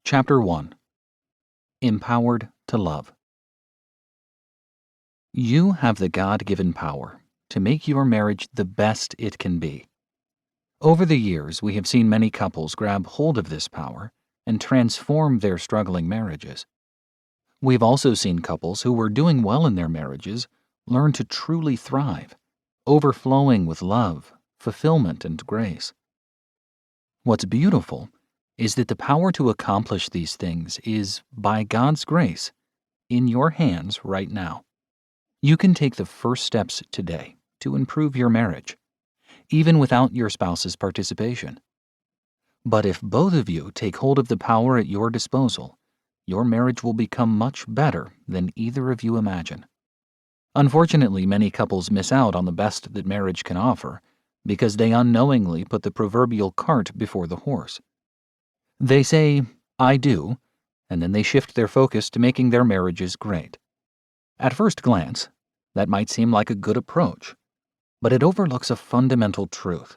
Chapter 1. Empowered to Love. You have the God-given power to make your marriage the best it can be. Over the years, we have seen many couples grab hold of this power and transform their struggling marriages. We've also seen couples who were doing well in their marriages learn to truly thrive, overflowing with love, fulfillment, and grace. What's beautiful is that the power to accomplish these things is, by God's grace, in your hands right now. You can take the first steps today to improve your marriage, even without your spouse's participation. But if both of you take hold of the power at your disposal, your marriage will become much better than either of you imagine. Unfortunately, many couples miss out on the best that marriage can offer because they unknowingly put the proverbial cart before the horse. They say, "I do," and then they shift their focus to making their marriages great. At first glance, that might seem like a good approach, but it overlooks a fundamental truth.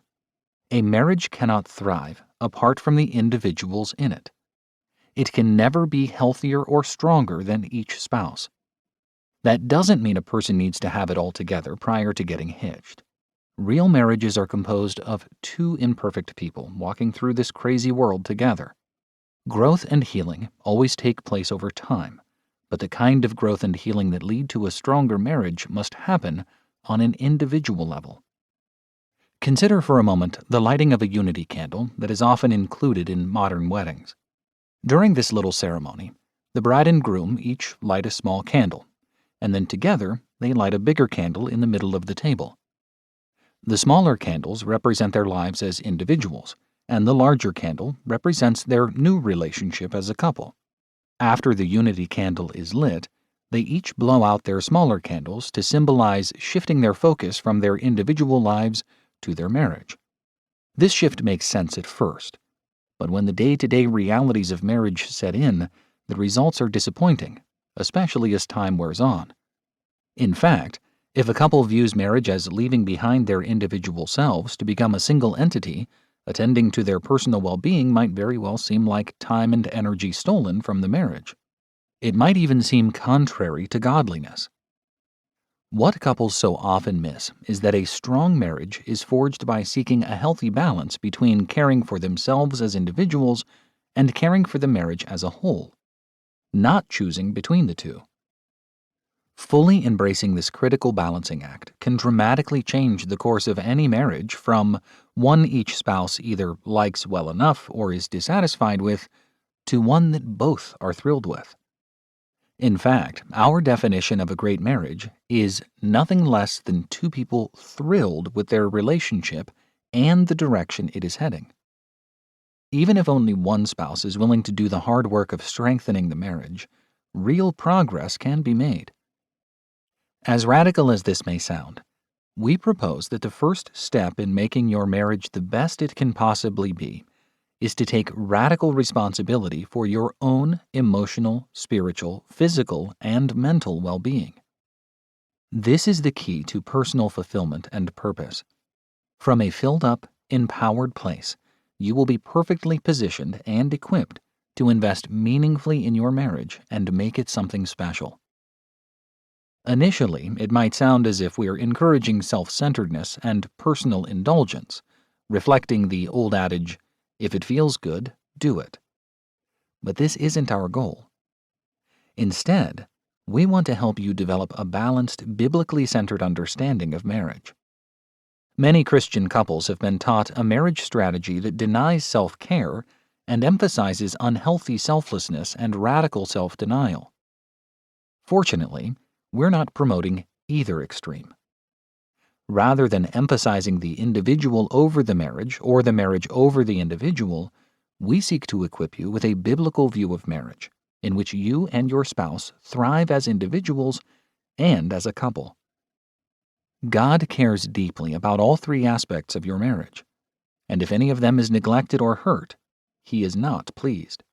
A marriage cannot thrive apart from the individuals in it. It can never be healthier or stronger than each spouse. That doesn't mean a person needs to have it all together prior to getting hitched. Real marriages are composed of two imperfect people walking through this crazy world together. Growth and healing always take place over time, but the kind of growth and healing that lead to a stronger marriage must happen on an individual level. Consider for a moment the lighting of a unity candle that is often included in modern weddings. During this little ceremony, the bride and groom each light a small candle, and then together they light a bigger candle in the middle of the table. The smaller candles represent their lives as individuals, and the larger candle represents their new relationship as a couple. After the unity candle is lit, they each blow out their smaller candles to symbolize shifting their focus from their individual lives to their marriage. This shift makes sense at first, but when the day-to-day realities of marriage set in, the results are disappointing, especially as time wears on. In fact, if a couple views marriage as leaving behind their individual selves to become a single entity, attending to their personal well-being might very well seem like time and energy stolen from the marriage. It might even seem contrary to godliness. What couples so often miss is that a strong marriage is forged by seeking a healthy balance between caring for themselves as individuals and caring for the marriage as a whole, not choosing between the two. Fully embracing this critical balancing act can dramatically change the course of any marriage from one each spouse either likes well enough or is dissatisfied with, to one that both are thrilled with. In fact, our definition of a great marriage is nothing less than two people thrilled with their relationship and the direction it is heading. Even if only one spouse is willing to do the hard work of strengthening the marriage, real progress can be made. As radical as this may sound, we propose that the first step in making your marriage the best it can possibly be is to take radical responsibility for your own emotional, spiritual, physical, and mental well-being. This is the key to personal fulfillment and purpose. From a filled-up, empowered place, you will be perfectly positioned and equipped to invest meaningfully in your marriage and make it something special. Initially, it might sound as if we are encouraging self-centeredness and personal indulgence, reflecting the old adage, "If it feels good, do it." But this isn't our goal. Instead, we want to help you develop a balanced, biblically centered understanding of marriage. Many Christian couples have been taught a marriage strategy that denies self-care and emphasizes unhealthy selflessness and radical self-denial. Fortunately, we're not promoting either extreme. Rather than emphasizing the individual over the marriage or the marriage over the individual, we seek to equip you with a biblical view of marriage, in which you and your spouse thrive as individuals and as a couple. God cares deeply about all three aspects of your marriage, and if any of them is neglected or hurt, He is not pleased.